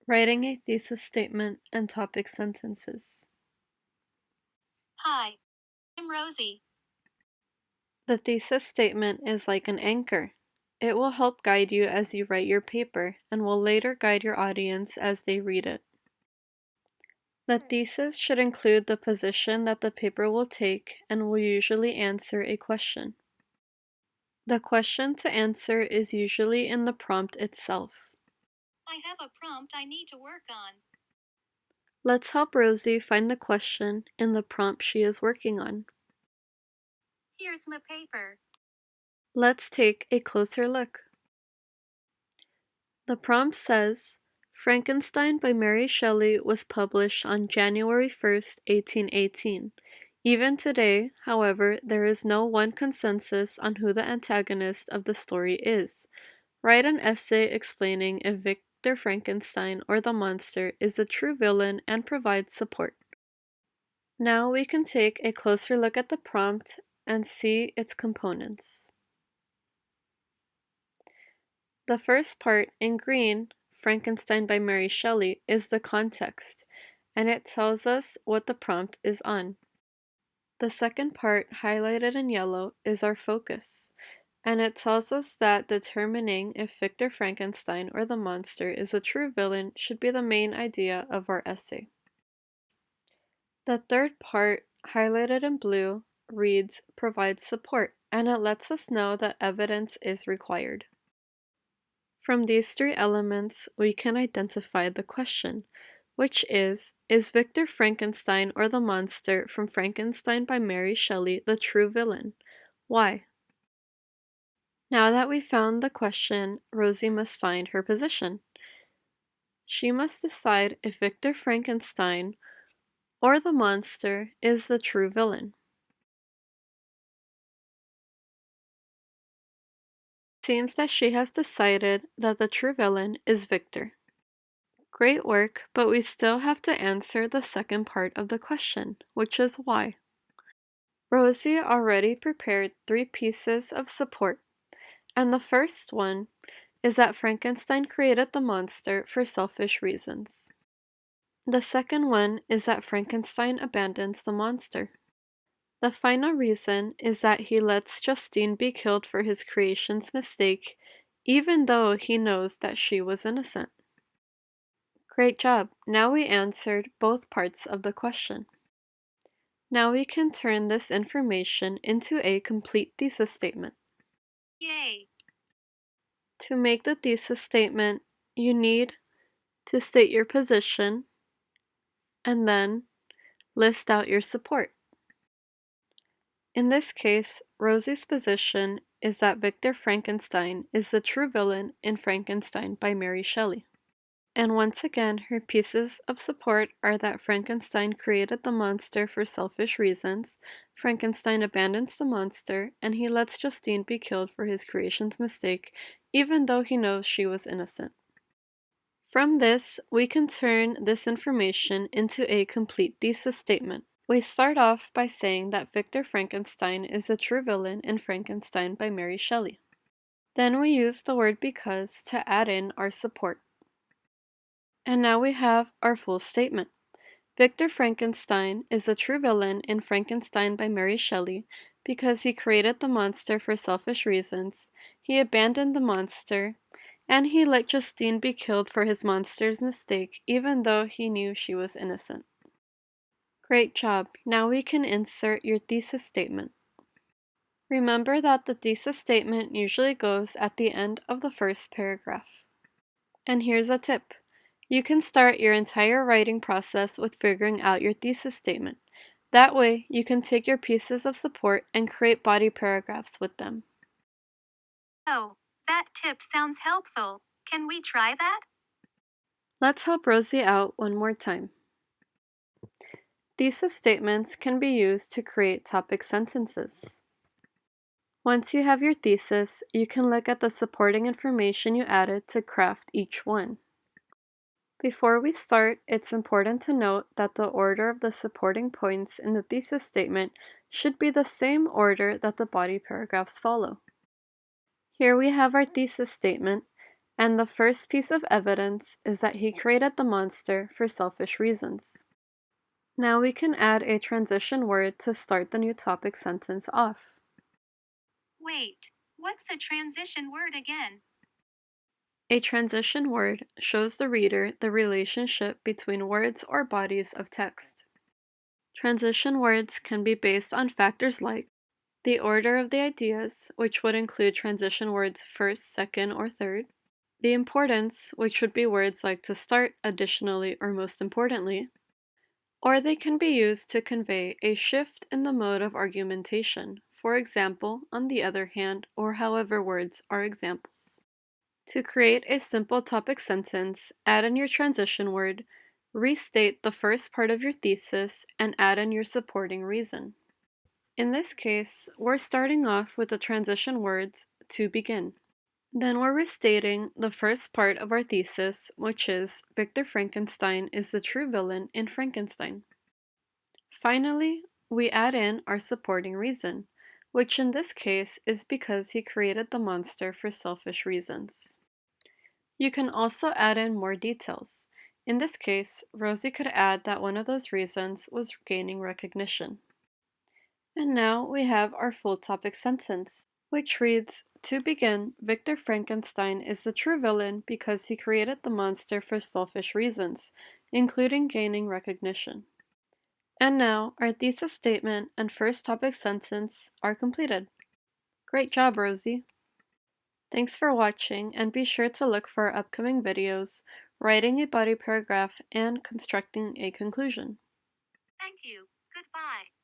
Writing a thesis statement and topic sentences. Hi, I'm Rosie. The thesis statement is like an anchor. It will help guide you as you write your paper and will later guide your audience as they read it. The thesis should include the position that the paper will take and will usually answer a question. The question to answer is usually in the prompt itself. I have a prompt I need to work on. Let's help Rosie find the question in the prompt she is working on. Here's my paper. Let's take a closer look. The prompt says, Frankenstein by Mary Shelley was published on January 1st, 1818. Even today, however, there is no one consensus on who the antagonist of the story is. Write an essay explaining if Victor Frankenstein or the monster is the true villain and provide support. Now we can take a closer look at the prompt and see its components. The first part, in green, Frankenstein by Mary Shelley, is the context, and it tells us what the prompt is on. The second part, highlighted in yellow, is our focus, and it tells us that determining if Victor Frankenstein or the monster is a true villain should be the main idea of our essay. The third part, highlighted in blue, reads, provides support, and it lets us know that evidence is required. From these three elements, we can identify the question, which is Victor Frankenstein or the monster from Frankenstein by Mary Shelley the true villain? Why? Now that we found the question, Rosie must find her position. She must decide if Victor Frankenstein or the monster is the true villain. It seems that she has decided that the true villain is Victor. Great work, but we still have to answer the second part of the question, which is why. Rosie already prepared 3 pieces of support, and the first one is that Frankenstein created the monster for selfish reasons. The second one is that Frankenstein abandons the monster. The final reason is that he lets Justine be killed for his creation's mistake, even though he knows that she was innocent. Great job! Now we answered both parts of the question. Now we can turn this information into a complete thesis statement. Yay! To make the thesis statement, you need to state your position and then list out your support. In this case, Rosie's position is that Victor Frankenstein is the true villain in Frankenstein by Mary Shelley. And once again, her pieces of support are that Frankenstein created the monster for selfish reasons, Frankenstein abandons the monster, and he lets Justine be killed for his creation's mistake, even though he knows she was innocent. From this, we can turn this information into a complete thesis statement. We start off by saying that Victor Frankenstein is the true villain in Frankenstein by Mary Shelley. Then we use the word because to add in our support. And now we have our full statement. Victor Frankenstein is the true villain in Frankenstein by Mary Shelley because he created the monster for selfish reasons, he abandoned the monster, and he let Justine be killed for his monster's mistake even though he knew she was innocent. Great job! Now we can insert your thesis statement. Remember that the thesis statement usually goes at the end of the first paragraph. And here's a tip. You can start your entire writing process with figuring out your thesis statement. That way, you can take your pieces of support and create body paragraphs with them. Oh, that tip sounds helpful. Can we try that? Let's help Rosie out one more time. Thesis statements can be used to create topic sentences. Once you have your thesis, you can look at the supporting information you added to craft each one. Before we start, it's important to note that the order of the supporting points in the thesis statement should be the same order that the body paragraphs follow. Here we have our thesis statement, And the first piece of evidence is that he created the monster for selfish reasons. Now we can add a transition word to start the new topic sentence off. Wait, what's a transition word again? A transition word shows the reader the relationship between words or bodies of text. Transition words can be based on factors like the order of the ideas, which would include transition words first, second, or third, the importance, which would be words like to start, additionally, or most importantly, or they can be used to convey a shift in the mode of argumentation, for example, on the other hand, or however words are examples. To create a simple topic sentence, add in your transition word, restate the first part of your thesis, and add in your supporting reason. In this case, we're starting off with the transition words to begin. Then we're restating the first part of our thesis, which is Victor Frankenstein is the true villain in Frankenstein. Finally, we add in our supporting reason, which in this case is because he created the monster for selfish reasons. You can also add in more details. In this case, Rosie could add that one of those reasons was gaining recognition. And now we have our full topic sentence, which reads, to begin, Victor Frankenstein is the true villain because he created the monster for selfish reasons, including gaining recognition. And now, our thesis statement and first topic sentence are completed. Great job, Rosie! Thanks for watching, and be sure to look for our upcoming videos, writing a body paragraph and constructing a conclusion. Thank you. Goodbye.